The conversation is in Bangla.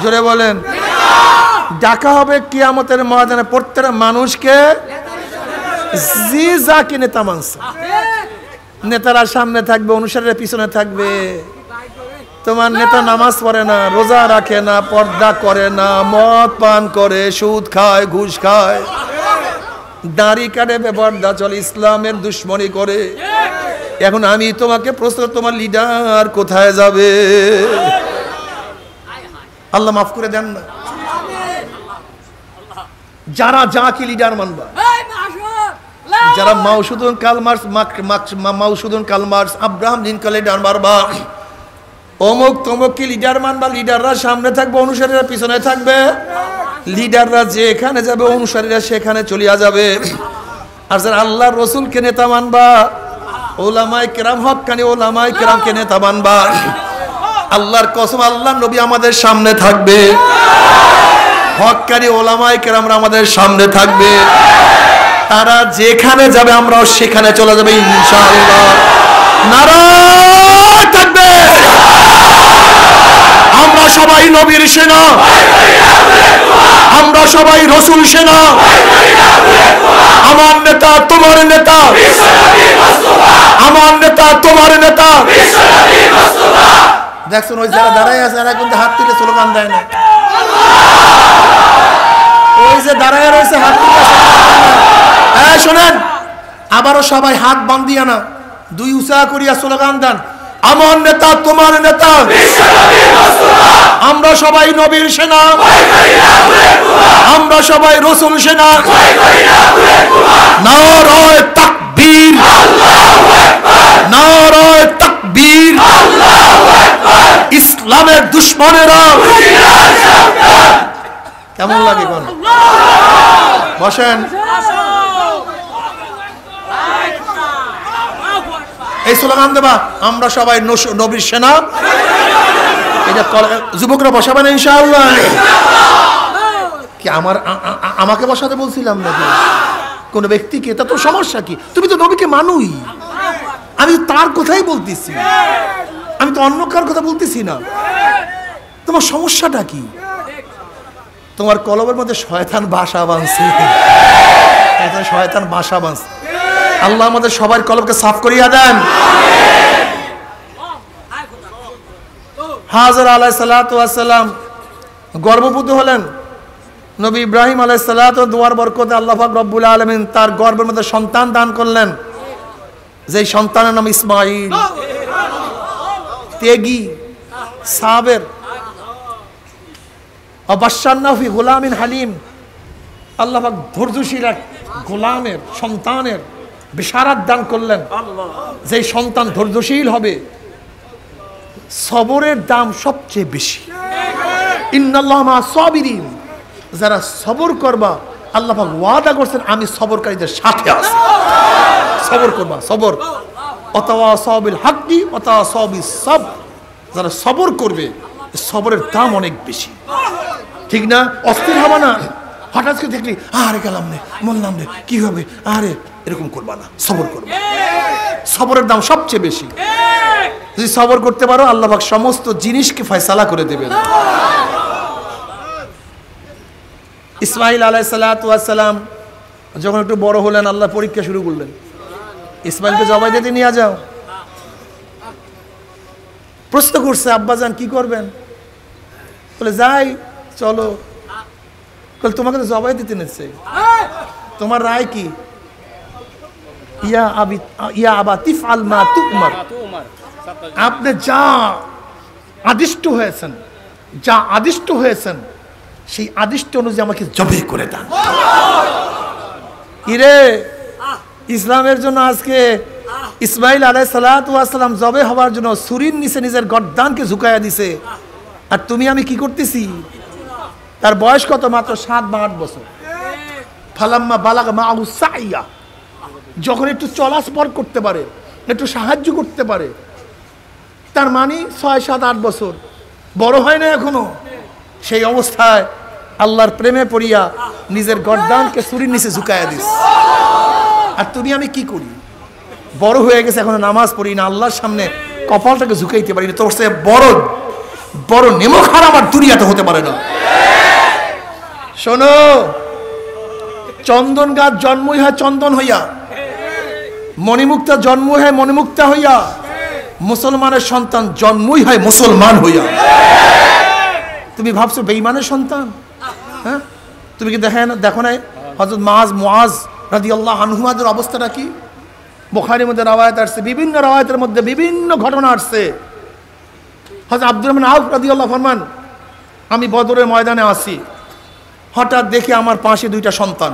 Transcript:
জোরে বলেন। ডাকা হবে কিয়ামতের ময়দানে প্রত্যেকটা মানুষকে জি যাকে নেতা মানছে। নেতারা সামনে থাকবে, অনুসারীরা পিছনে থাকবে। তোমার নেতা নামাজ পড়ে না, রোজা রাখে না, পর্দা করে না, মদ পান করে, সুদ খায়, ঘুষ খায়, দাড়ি কাটে, বেপর্দা চলে, ইসলামের দুশ্মনী করে। এখন আমি তোমাকে প্রশ্ন, তোমার লিডার কোথায় যাবে? আল্লাহ মাফ করে দেন না। যারা যা কি লিডার মানবা, যারা মাউসুদুন কালমার্স আব্রাহাম লিঙ্কন লিডার মারবা, অমুক তমুক কি লিডার মানবা। লিডাররা সামনে থাকবে, অনুসারীরা পিছনে থাকবে। লিডাররা যেখানে যাবে অনুসারীরা সেখানে চলিয়া যাবে। আর যারা আল্লাহর রসুলকে নেতা মানবা, ওলামায়ে কেরাম হক্কানি ওলামায়ে কেরামকে নেতা মানবা, আল্লাহর কসম আল্লাহর নবী আমাদের সামনে থাকবে, হক্কানি ওলামায়ে কেরামরা আমাদের সামনে থাকবে। তারা যেখানে যাবে আমরাও সেখানে চলে যাবে ইনশাআল্লাহ। নারায়ে তাকবীর। আমরা সবাই নবীর সেনা, আমরা সবাই রসুল সেনা। আমার নেতা তোমার নেতা, আমার নেতা তোমার নেতা। দেখছেন ওই যারা দাঁড়ায় আছে এরা কিন্তু হাত তুলে স্লোগান দেয় না। ওই যে দাঁড়ায় রয়েছে হাত তুলে শোনেন, আবারও সবাই হাত বান্ধিয়া না, দুই উঁচা করিয়া স্লোগান দেন, আমার নেতা তোমার নেতা, আমরা সবাই নবীর সেনা, আমরা সবাই রসুল সেনা। নারায়ে তাকবীর, নারায়ে তাকবীর। ইসলামের দুশমনেরা কেমন লাগে কোন? বসেন। এই স্লোগান দেবা, আমরা সবাই নবীর সেনা। এটা যুবকরা বসাবেন ইনশাআল্লাহ। কি আমাকে বসাতে বলছিলাম নাকি কোন ব্যক্তিকে? এটা তো সমস্যা কি? তুমি তো নবীকে মানুই, আমি তার কথাই বলতেছি, আমি তো অন্য কার কথা বলতেছি না। তোমার সমস্যাটা কি? তোমার কলবের মধ্যে শয়তান বাসা বাঁধছে, শয়তান বাসা বাঁধছে। আল্লাহ আমাদের সবার কলবকে সাফ করিয়া দেন। হাজরা আলাইহিস সালাতু ওয়াস সালাম গর্ভবতী হলেন। নবী ইব্রাহিম আলাইহিস সালাতু দোয়ার বরকতে আল্লাহ পাক রব্বুল আলামিন তার গর্ভের মধ্যে সন্তান দান করলেন, যেই সন্তানের নাম ইসমাঈল। তেগী, সাবের, অবাশশারনাহু ফি গুলামিন হালিম। আল্লাহ পাক ধৈর্যশীল এক গোলামের সন্তানের বিশারাত দান করলেন, যেই সন্তান ধৈর্যশীল হবে। সবরের দাম সবচেয়ে বেশি। ইন্নাল্লাহা মা সাবিরিন, যারা সবর করবা আল্লাহ পাক ওয়াদা করছেন আমি সবরকারীদের সাথে আছি। সবর করবা, সবর। ওয়াতাওয়াসাউ বিল হাক্কি ওয়াতাওয়াসাউ বিস সাবর। যারা সবর করবে সবরের দাম অনেক বেশি, ঠিক না? অস্থির হবা না, হঠাৎ করে দেখলি আরে গেলাম রে, বললাম রে, কি হবে, আরে এরকম করবা না, সবর করবা। সবরের দাম সবচেয়ে বেশি। যদি সবর করতে পারো আল্লাহ পাক সমস্ত জিনিসকে ফয়সালা করে দেবেন। ইসমাঈল আলাইহিস সালাতু ওয়াস সালাম যখন একটু বড় হলেন, আল্লাহ পরীক্ষা শুরু করলেন। ইসমাঈলকে জবাই দিতে নিয়ে যাও। প্রশ্ন করছে, আব্বাজান কি করবেন? বলে যাই, চলো। বলে তোমাকে তো জবাই দিতে নিচ্ছে, তোমার রায় কি? ইয়া আবা তিফআল মা তু'মার। আপনি যা আদিষ্ট হয়েছেন, যা আদিষ্ট হয়েছেন সেই আদিষ্ট অনুযায়ী আমাকে জবাই করে দেন। কিরে, ইসলামের জন্য আজকে ইসমাঈল আলাইহিস সালাতু ওয়াস সালাম জবাই হওয়ার জন্য ছুরির নিচে নিজের গর্দানকে ঝুঁকাইয়া দিছে, আর তুমি আমি কি করতেছি? তার বয়স কত? মাত্র 7 বা 8 বছর। ফালাম্মা বালাগা মাহু সাইয়া, যখন একটু চলাচল করতে পারে, একটু সাহায্য করতে পারে, তার মানে 6, 7, 8 বছর, বড় হয় না এখনো। সেই অবস্থায় আল্লাহর প্রেমে পড়িয়া নিজের গর্দানকে ছুরির নিচে ঝুঁকাইয়া দিস। আর তুমি আমি কি করি? বড় হয়ে গেছে, এখনো নামাজ পড়ি না, আল্লাহর সামনে কপালটাকে ঝুঁকাইতে পারি না। তোর সে বড় বড় নেমো খারাপ আর দুনিয়াতে হতে পারে না। শোনো, চন্দন গাছ জন্মই হয় চন্দন হইয়া, মণিমুক্তা জন্ম হয় মণিমুক্তা হইয়া, মুসলমানের সন্তান জন্মই হয় মুসলমান হইয়া। তুমি ভাবছো বেঈমানের সন্তান? হ্যাঁ, তুমি কি দেখো না হযরত মুআজ রাদিয়াল্লাহু আনহুমাদের অবস্থাটা কি? বুখারীর মধ্যে রওয়ায়াত আসছে, বিভিন্ন রওয়ায়াতের মধ্যে বিভিন্ন ঘটনা আসছে। হযরত আব্দুর রহমান আউফ রাদিয়াল্লাহু ফরমান, আমি বদরের ময়দানে আছি, হঠাৎ দেখি আমার পাশে দুইটা সন্তান।